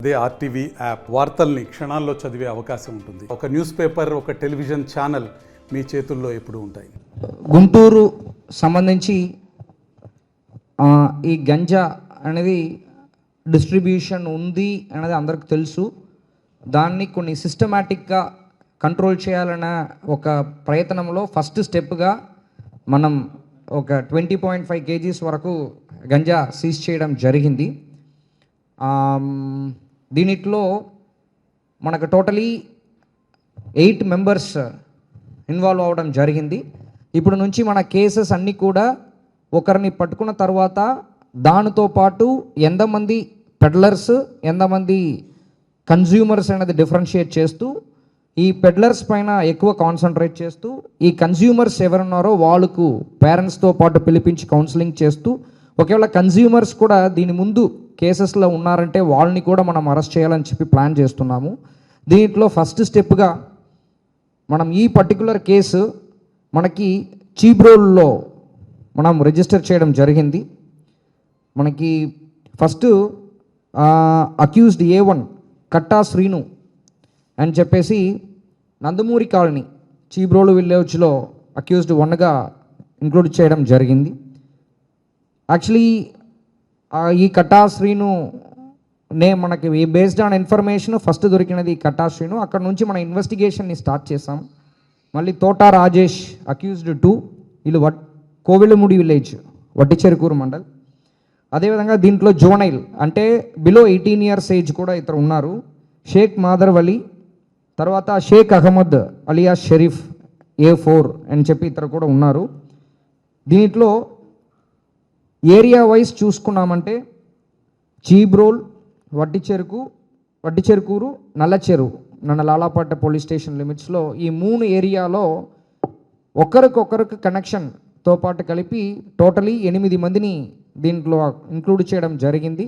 అదే RTV app వార్తల్ని క్షణాల్లో చదివే అవకాశం ఉంటుంది. ఒక న్యూస్ పేపర్, ఒక టెలివిజన్ ఛానల్ మీ చేతుల్లో ఎప్పుడూ ఉంటాయి. గుంటూరు సంబంధించి ఈ గంజా అనేది డిస్ట్రిబ్యూషన్ ఉంది అనేది అందరికి తెలుసు. దాన్ని కొన్ని సిస్టమేటిక్గా కంట్రోల్ చేయాలన్న ఒక ప్రయత్నంలో ఫస్ట్ స్టెప్గా మనం ఒక 20.5 kgs వరకు గంజా సీజ్ చేయడం జరిగింది. దీనిట్లో మనకు టోటలీ 8 మెంబర్స్ ఇన్వాల్వ్ అవ్వడం జరిగింది. ఇప్పుడు నుంచి మన కేసెస్ అన్నీ కూడా ఒకరిని పట్టుకున్న తర్వాత దానితో పాటు ఎంతమంది పెడ్లర్స్, ఎంతమంది కన్జ్యూమర్స్ అనేది డిఫరెన్షియేట్ చేస్తూ ఈ పెడ్లర్స్ పైన ఎక్కువ కాన్సన్ట్రేట్ చేస్తూ ఈ కన్జ్యూమర్స్ ఎవరున్నారో వాళ్ళకు పేరెంట్స్తో పాటు పిలిపించి కౌన్సిలింగ్ చేస్తూ ఒకవేళ కన్జ్యూమర్స్ కూడా దీని ముందు కేసెస్లో ఉన్నారంటే వాళ్ళని కూడా మనం అరెస్ట్ చేయాలని చెప్పి ప్లాన్ చేస్తున్నాము. దీంట్లో ఫస్ట్ స్టెప్గా మనం ఈ పర్టికులర్ కేసు మనకి చీబ్రోల్లో మనం రిజిస్టర్ చేయడం జరిగింది. మనకి ఫస్ట్ అక్యూజ్డ్ A1 కట్టా శ్రీను అని చెప్పేసి నందమూరి కాలనీ చీబ్రోలు విలేజ్లో అక్యూజ్డ్ 1గా ఇంక్లూడ్ చేయడం జరిగింది. యాక్చువల్లీ ఈ కట్టా శ్రీను మనకి బేస్డ్ ఆన్ ఇన్ఫర్మేషన్ ఫస్ట్ దొరికినది ఈ కట్టా శ్రీను. అక్కడ నుంచి మన ఇన్వెస్టిగేషన్ని స్టార్ట్ చేసాం. మళ్ళీ తోట రాజేష్ అక్యూజ్డ్ 2, వీళ్ళు కోవిలముడి విలేజ్ వడ్డిచెరుకూరు మండల్. అదేవిధంగా దీంట్లో జోనైల్ అంటే బిలో 18 years ఏజ్ కూడా ఇతరు ఉన్నారు. షేక్ మాదర్ వలీ, తర్వాత షేక్ అహ్మద్ అలియా షరీఫ్ A4 అని చెప్పి ఇతరు కూడా ఉన్నారు. దీంట్లో ఏరియా వైజ్ చూసుకున్నామంటే చీబ్రోల్, వడ్డిచెరుకూరు, నల్లలాలపట్ట పోలీస్ స్టేషన్ లిమిట్స్లో ఈ 3 ఏరియాలో ఒకరికొకరికి కనెక్షన్తో పాటు కలిపి టోటలీ 8 మందిని దీంట్లో ఇంక్లూడ్ చేయడం జరిగింది.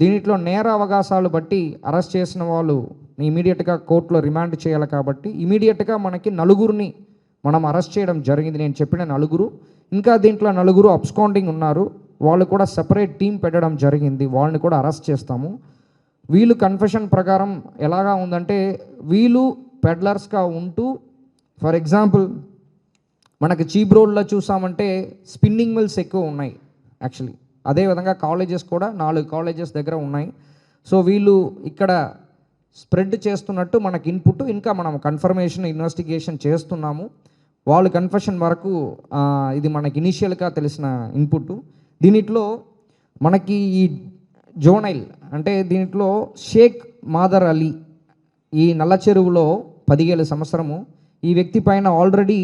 దీంట్లో నేర అవకాశాలు బట్టి అరెస్ట్ చేసిన వాళ్ళు ఇమీడియట్గా కోర్టులో రిమాండ్ చేయాలి కాబట్టి ఇమీడియట్గా మనకి 4 మనం అరెస్ట్ చేయడం జరిగింది. నేను చెప్పిన 4. ఇంకా దీంట్లో 4 అబ్స్కాండింగ్ ఉన్నారు. వాళ్ళు కూడా సెపరేట్ టీం పెట్టడం జరిగింది. వాళ్ళని కూడా అరెస్ట్ చేస్తాము. వీళ్ళు కన్ఫెషన్ ప్రకారం ఎలాగా ఉందంటే వీళ్ళు పెడ్లర్స్గా ఉంటూ ఫర్ ఎగ్జాంపుల్ మనకి చీబ్రోల్లో చూసామంటే స్పిన్నింగ్ మిల్స్ ఎక్కువ ఉన్నాయి యాక్చువల్లీ. అదేవిధంగా కాలేజెస్ కూడా 4 కాలేజెస్ దగ్గర ఉన్నాయి. సో వీళ్ళు ఇక్కడ స్ప్రెడ్ చేస్తున్నట్టు మనకి ఇన్పుట్, ఇంకా మనం కన్ఫర్మేషన్ ఇన్వెస్టిగేషన్ చేస్తున్నాము. వాళ్ళు కన్ఫెషన్ వరకు ఇది మనకి ఇనీషియల్గా తెలిసిన ఇన్పుట్. దీనిట్లో మనకి ఈ జోనైల్ అంటే దీంట్లో షేక్ మాదర్ అలీ ఈ నల్ల చెరువులో 17 సంవత్సరము. ఈ వ్యక్తి పైన ఆల్రెడీ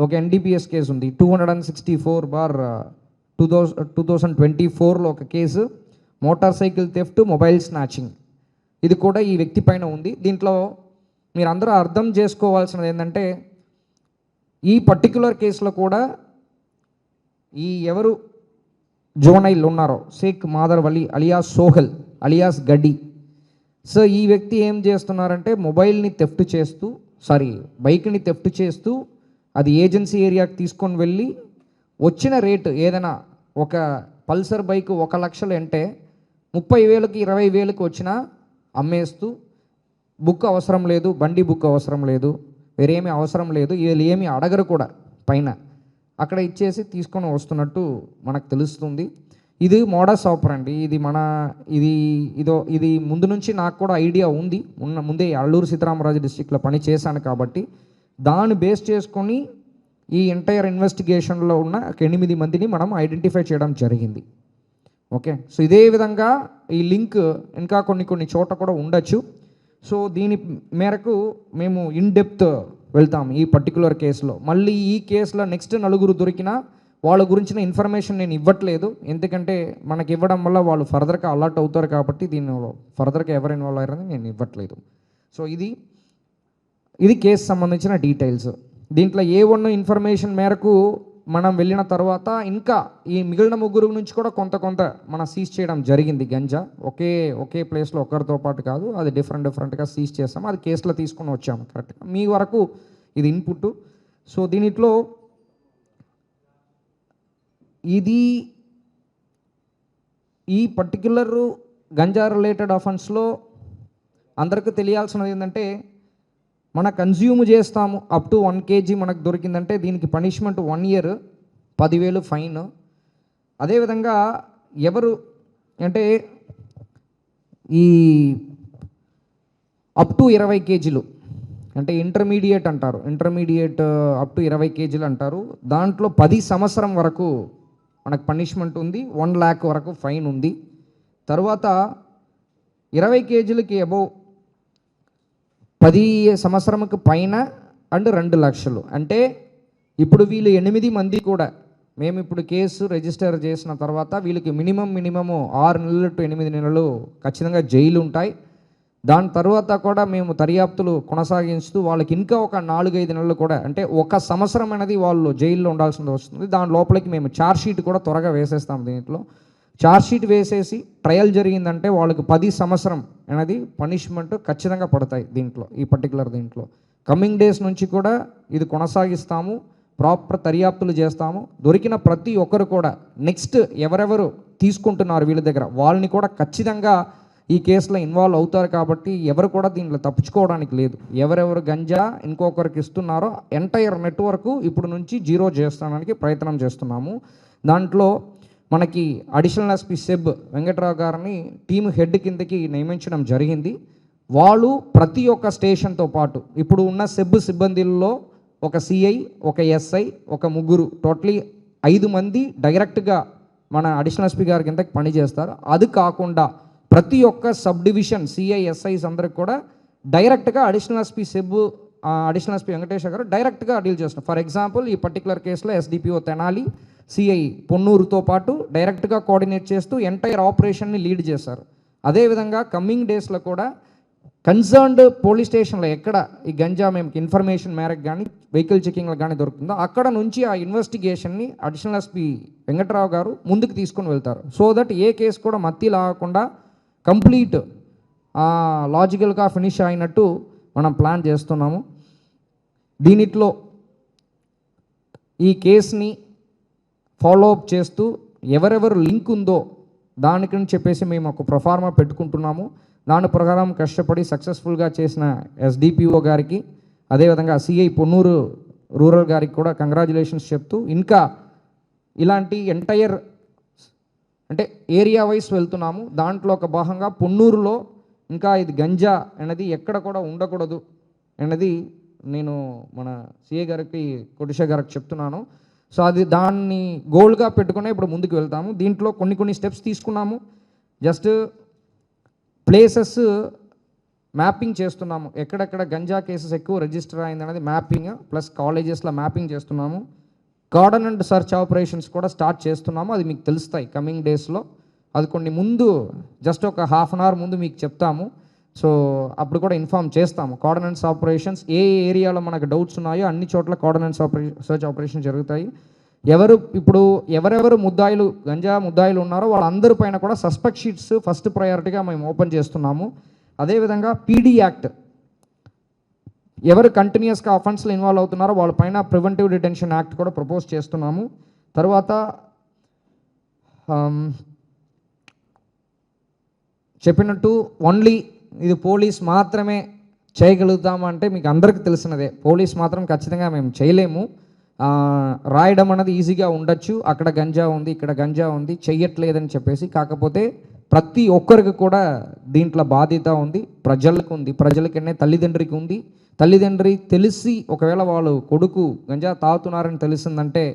ఒక NDPS కేసు ఉంది. 264/2024లో ఒక case, motor cycle theft, mobile snatching, ఇది కూడా ఈ వ్యక్తి పైన ఉంది. దీంట్లో మీరు అందరూ అర్థం చేసుకోవాల్సినది ఏంటంటే ఈ పర్టిక్యులర్ కేసులో కూడా ఈ ఎవరు జోనైల్ ఉన్నారో షేక్ మాదర్ వలీ అలియాస్ సోహెల్ అలియాస్ గడ్డి, సో ఈ వ్యక్తి ఏం చేస్తున్నారంటే మొబైల్ని థెఫ్ట్ చేస్తూ బైక్ని థెఫ్ట్ చేస్తూ అది ఏజెన్సీ ఏరియాకి తీసుకొని వెళ్ళి వచ్చిన రేటు ఏదైనా ఒక పల్సర్ బైక్ 1 లక్షలు అంటే 30,000కి 20,000కి వచ్చినా అమ్మేస్తూ బుక్ అవసరం లేదు, బండి బుక్ అవసరం లేదు, వేరేమీ అవసరం లేదు, వీళ్ళు ఏమీ అడగరు కూడా, పైన అక్కడ ఇచ్చేసి తీసుకొని వస్తున్నట్టు మనకు తెలుస్తుంది. ఇది మోడస్ ఆపరండి. ఇది ముందు నుంచి నాకు కూడా ఐడియా ఉంది. ముందే అల్లూరు సీతారామరాజు డిస్ట్రిక్ట్లో పని చేశాను కాబట్టి దాన్ని బేస్ చేసుకొని ఈ ఎంటైర్ ఇన్వెస్టిగేషన్లో ఉన్న 8 మందిని మనం ఐడెంటిఫై చేయడం జరిగింది. ఓకే, సో ఇదే విధంగా ఈ లింక్ ఇంకా కొన్ని చోట కూడా ఉండొచ్చు. సో దీని మేరకు మేము ఇన్ డెప్త్ వెళ్తాం ఈ పర్టికులర్ కేసులో. మళ్ళీ ఈ కేసులో నెక్స్ట్ 4 దొరికినా వాళ్ళ గురించిన ఇన్ఫర్మేషన్ నేను ఇవ్వట్లేదు, ఎందుకంటే మనకి ఇవ్వడం వల్ల వాళ్ళు ఫర్దర్గా అలర్ట్ అవుతారు కాబట్టి దీనిలో ఫర్దర్గా ఎవరు ఇన్వాల్వ్ అయ్యారని నేను ఇవ్వట్లేదు. సో ఇది కేసు సంబంధించిన డీటెయిల్స్. దీంట్లో A1 ఇన్ఫర్మేషన్ మేరకు మనం వెళ్ళిన తర్వాత ఇంకా ఈ మిగిలిన 3 నుంచి కూడా కొంత మనం సీజ్ చేయడం జరిగింది గంజా. ఒకే ప్లేస్లో ఒకరితో పాటు కాదు, అది డిఫరెంట్గా సీజ్ చేస్తాము. అది కేసులో తీసుకొని వచ్చాము కరెక్ట్గా. మీ వరకు ఇది ఇన్పుట్. సో దీనిట్లో ఈ పర్టిక్యులర్ గంజా రిలేటెడ్ అఫెన్స్లో అందరికీ తెలియాల్సినది ఏంటంటే మన కన్జ్యూమ్ చేస్తాము అప్ టు 1 kg మనకు దొరికిందంటే దీనికి పనిష్మెంట్ 1 year 10,000 ఫైన్. అదేవిధంగా ఎవరు అంటే ఈ అప్ టు 20 kg అంటే ఇంటర్మీడియట్ అంటారు, ఇంటర్మీడియట్ అప్ టు 20 kg అంటారు, దాంట్లో 10 సంవత్సరం వరకు మనకు పనిష్మెంట్ ఉంది, 1 lakh వరకు ఫైన్ ఉంది. తర్వాత 20 kgకి అబౌవ్ 10 సంవత్సరంకి పైన అండ్ 2 లక్షలు. అంటే ఇప్పుడు వీళ్ళు 8 మంది కూడా మేము ఇప్పుడు కేసు రిజిస్టర్ చేసిన తర్వాత వీళ్ళకి మినిమము 6 నెలలు టు 8 నెలలు ఖచ్చితంగా జైలు ఉంటాయి. దాని తర్వాత కూడా మేము దర్యాప్తులు కొనసాగిస్తూ వాళ్ళకి ఇంకా ఒక 4-5 నెలలు కూడా అంటే 1 సంవత్సరం అనేది వాళ్ళు జైల్లో ఉండాల్సి వస్తుంది. దాని లోపలికి మేము ఛార్జ్షీట్ కూడా త్వరగా వేసేస్తాం. దీంట్లో ఛార్జ్షీట్ వేసేసి ట్రయల్ జరిగిందంటే వాళ్ళకి 10 సంవత్సరం అనేది పనిష్మెంట్ ఖచ్చితంగా పడతాయి. దీంట్లో ఈ పర్టికులర్ దీంట్లో కమింగ్ డేస్ నుంచి కూడా ఇది కొనసాగిస్తాము, ప్రాపర్ దర్యాప్తులు చేస్తాము. దొరికిన ప్రతి ఒక్కరు కూడా నెక్స్ట్ ఎవరెవరు తీసుకుంటున్నారు వీళ్ళ దగ్గర వాళ్ళని కూడా ఖచ్చితంగా ఈ కేసులో ఇన్వాల్వ్ అవుతారు. కాబట్టి ఎవరు కూడా దీంట్లో తప్పించుకోవడానికి లేదు. ఎవరెవరు గంజా ఇంకొకరికి ఇస్తున్నారో ఎంటైర్ నెట్వర్క్ ఇప్పుడు నుంచి జీరో చేస్తానికి ప్రయత్నం చేస్తున్నాము. దాంట్లో మనకి అడిషనల్ ఎస్పీ సెబ్ వెంకట్రావు గారిని టీమ్ హెడ్ కిందకి నియమించడం జరిగింది. వాళ్ళు ప్రతి ఒక్క స్టేషన్తో పాటు ఇప్పుడు ఉన్న సెబ్ సిబ్బందిల్లో ఒక సిఐ, ఒక ఎస్ఐ, ఒక 3 టోటలీ 5 మంది డైరెక్ట్గా మన అడిషనల్ ఎస్పీ గారి కిందకి పనిచేస్తారు. అది కాకుండా ప్రతి ఒక్క సబ్ డివిజన్ సిఐ, ఎస్ఐస్ అందరికి కూడా డైరెక్ట్గా additional SP SEB, additional SP Venkateswara గారు డైరెక్ట్గా డీల్ చేస్తున్నారు. ఫర్ ఎగ్జాంపుల్ ఈ పర్టికులర్ కేసులో ఎస్డిపిఓ తెనాలి, సిఐ పొన్నూరుతో పాటు డైరెక్ట్గా కోఆర్డినేట్ చేస్తూ ఎంటైర్ ఆపరేషన్ని లీడ్ చేశారు. అదేవిధంగా కమింగ్ డేస్లో కూడా కన్సర్న్డ్ పోలీస్ స్టేషన్లో ఎక్కడ ఈ గంజా మేము ఇన్ఫర్మేషన్ మేరకు కానీ వెహికల్ చెకింగ్లో కానీ దొరుకుతుందో అక్కడ నుంచి ఆ ఇన్వెస్టిగేషన్ని అడిషనల్ ఎస్పీ వెంకట్రావు గారు ముందుకు తీసుకొని వెళ్తారు. సో దట్ ఏ కేసు కూడా మత్తి లాగకుండా కంప్లీట్ లాజికల్గా ఫినిష్ అయినట్టు మనం ప్లాన్ చేస్తున్నాము. దీనిట్లో ఈ కేసుని ఫాలో అప్ చేస్తూ ఎవరెవరు లింక్ ఉందో దానికని చెప్పేసి మేము ఒక ప్రొఫార్మా పెట్టుకుంటున్నాము. దాని ప్రకారం కష్టపడి సక్సెస్ఫుల్గా చేసిన ఎస్డిపిఓ గారికి, అదేవిధంగా సిఐ పొన్నూరు రూరల్ గారికి కూడా కంగ్రాచులేషన్స్ చెప్తూ ఇంకా ఇలాంటి ఎంటైర్ అంటే ఏరియా వైస్ వెళ్తున్నాము. దాంట్లో ఒక భాగంగా పొన్నూరులో ఇంకా ఇది గంజా అనేది ఎక్కడ కూడా ఉండకూడదు అనేది నేను మన సిఐ గారికి, కోటేశ్వర గారికి చెప్తున్నాను. సో అది దాన్ని గోల్గా పెట్టుకునే ఇప్పుడు ముందుకు వెళ్తాము. దీంట్లో కొన్ని స్టెప్స్ తీసుకున్నాము. జస్ట్ ప్లేసెస్ మ్యాపింగ్ చేస్తున్నాము, ఎక్కడెక్కడ గంజా కేసెస్ ఎక్కువ రిజిస్టర్ అయింది అనేది మ్యాపింగ్, ప్లస్ కాలేజెస్లో మ్యాపింగ్ చేస్తున్నాము. గార్డెన్ అండ్ సర్చ్ ఆపరేషన్స్ కూడా స్టార్ట్ చేస్తున్నాము. అది మీకు తెలుస్తాయి కమింగ్ డేస్లో. అది కొన్ని ముందు జస్ట్ ఒక ½ an hour ముందు మీకు చెప్తాము. సో అప్పుడు కూడా ఇన్ఫామ్ చేస్తాము. కోఆర్డినేట్స్ ఆపరేషన్స్ ఏ ఏరియాలో మనకు డౌట్స్ ఉన్నాయో అన్ని చోట్ల కోఆర్డినేట్స్ సర్చ్ ఆపరేషన్ జరుగుతాయి. ఎవరెవరు ముద్దాయిలు గంజా ముద్దాయిలు ఉన్నారో వాళ్ళందరి పైన కూడా సస్పెక్ట్ షీట్స్ ఫస్ట్ ప్రయారిటీగా మేము ఓపెన్ చేస్తున్నాము. అదేవిధంగా పీడీ యాక్ట్ ఎవరు కంటిన్యూస్గా అఫెన్స్లో ఇన్వాల్వ్ అవుతున్నారో వాళ్ళపైన ప్రివెంటివ్ డిటెన్షన్ యాక్ట్ కూడా ప్రపోజ్ చేస్తున్నాము. తర్వాత చెప్పినట్టు ఓన్లీ ఇది పోలీస్ మాత్రమే చేయగలుగుతాము అంటే మీకు అందరికీ తెలిసినదే. పోలీస్ మాత్రం ఖచ్చితంగా మేము చేయలేము. రాయడం అనేది ఈజీగా ఉండొచ్చు, అక్కడ గంజా ఉంది, ఇక్కడ గంజా ఉంది, చెయ్యట్లేదని చెప్పేసి. కాకపోతే ప్రతి ఒక్కరికి కూడా దీంట్లో బాధ్యత ఉంది, ప్రజలకు ఉంది, ప్రజలకనే తల్లిదండ్రికి ఉంది. తల్లిదండ్రి తెలిసి ఒకవేళ వాళ్ళు కొడుకు గంజా తాగుతున్నారని తెలిసిందంటే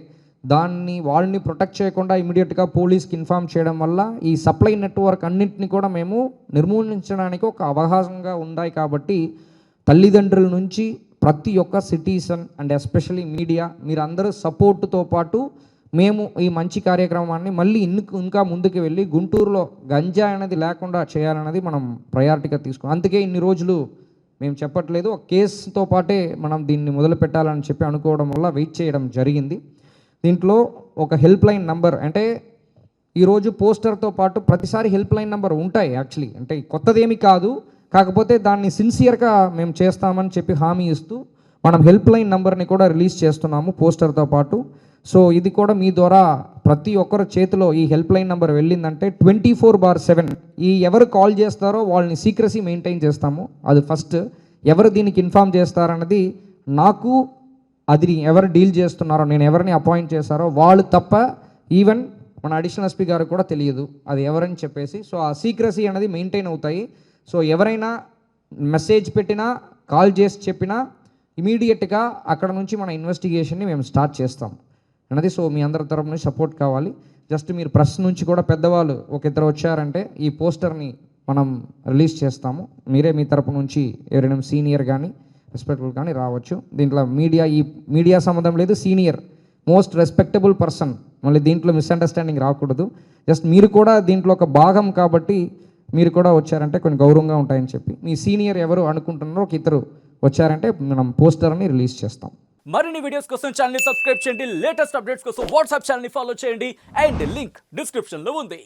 వాళ్ళని ప్రొటెక్ట్ చేయకుండా ఇమీడియట్గా పోలీస్కి ఇన్ఫామ్ చేయడం వల్ల ఈ సప్లై నెట్వర్క్ అన్నింటినీ కూడా మేము నిర్మూలించడానికి ఒక అవకాశంగా ఉన్నాయి. కాబట్టి తల్లిదండ్రుల నుంచి ప్రతి ఒక్క సిటిజన్ అండ్ ఎస్పెషల్లీ మీడియా మీరందరూ సపోర్టుతో పాటు మేము ఈ మంచి కార్యక్రమాన్ని మళ్ళీ ఇంకా ముందుకు వెళ్ళి గుంటూరులో గంజా అనేది లేకుండా చేయాలన్నది మనం ప్రయారిటీగా తీసుకున్నాం. అందుకే ఇన్ని రోజులు మేము చెప్పట్లేదు, ఒక కేసుతో పాటే మనం దీన్ని మొదలు పెట్టాలని చెప్పి అనుకోవడం వల్ల వెయిట్ చేయడం జరిగింది. దీంట్లో ఒక హెల్ప్ లైన్ నంబర్ అంటే ఈరోజు పోస్టర్తో పాటు ప్రతిసారి హెల్ప్ లైన్ నెంబర్ ఉంటాయి యాక్చువల్లీ, అంటే కొత్తదేమీ కాదు. కాకపోతే దాన్ని సిన్సియర్గా మేము చేస్తామని చెప్పి హామీ ఇస్తూ మనం హెల్ప్ లైన్ నెంబర్ని కూడా రిలీజ్ చేస్తున్నాము పోస్టర్తో పాటు. సో ఇది కూడా మీ ద్వారా ప్రతి ఒక్కరి చేతిలో ఈ హెల్ప్ లైన్ నెంబర్ వెళ్ళిందంటే 24/7 ఈ ఎవరు కాల్ చేస్తారో వాళ్ళని సీక్రసీ మెయింటైన్ చేస్తాము. అది ఫస్ట్. ఎవరు దీనికి ఇన్ఫామ్ చేస్తారన్నది నాకు, అది ఎవరు డీల్ చేస్తున్నారో, నేను ఎవరిని అపాయింట్ చేశారో వాళ్ళు తప్ప ఈవెన్ మన అడిషనల్ ఎస్పీ గారు కూడా తెలియదు అది ఎవరని చెప్పేసి. సో ఆ సీక్రసీ అనేది మెయింటైన్ అవుతాయి. సో ఎవరైనా మెసేజ్ పెట్టినా, కాల్ చేసి చెప్పినా ఇమీడియట్గా అక్కడ నుంచి మన ఇన్వెస్టిగేషన్ని మేము స్టార్ట్ చేస్తాం అన్నది. సో మీ అందరి తరపు నుంచి సపోర్ట్ కావాలి. జస్ట్ మీరు ప్రెస్ నుంచి కూడా పెద్దవాళ్ళు ఒక ఇద్దరు వచ్చారంటే ఈ పోస్టర్ని మనం రిలీజ్ చేస్తాము. మీరే మీ తరపు నుంచి ఎవరైనా సీనియర్ కానీ రెస్పెక్టబుల్ కానీ రావచ్చు. దీంట్లో ఈ మీడియా సంబంధం లేదు. సీనియర్ మోస్ట్ రెస్పెక్టబుల్ పర్సన్, మళ్ళీ దీంట్లో మిస్అండర్స్టాండింగ్ రాకూడదు. జస్ట్ మీరు కూడా దీంట్లో ఒక భాగం కాబట్టి మీరు కూడా వచ్చారంటే కొన్ని గౌరవంగా ఉంటాయని చెప్పి మీ సీనియర్ ఎవరు అనుకుంటున్నారో ఒక ఇద్దరు వచ్చారంటే మనం పోస్టర్ని రిలీజ్ చేస్తాం. మరిన్ని వీడియోస్ కోసం ఛానల్ ని సబ్స్క్రైబ్ చేయండి. లేటెస్ట్ అప్డేట్స్ కోసం వాట్సాప్ ఛానల్ ని ఫాలో చేయండి. అండ్ లింక్ డిస్క్రిప్షన్ లో ఉంది.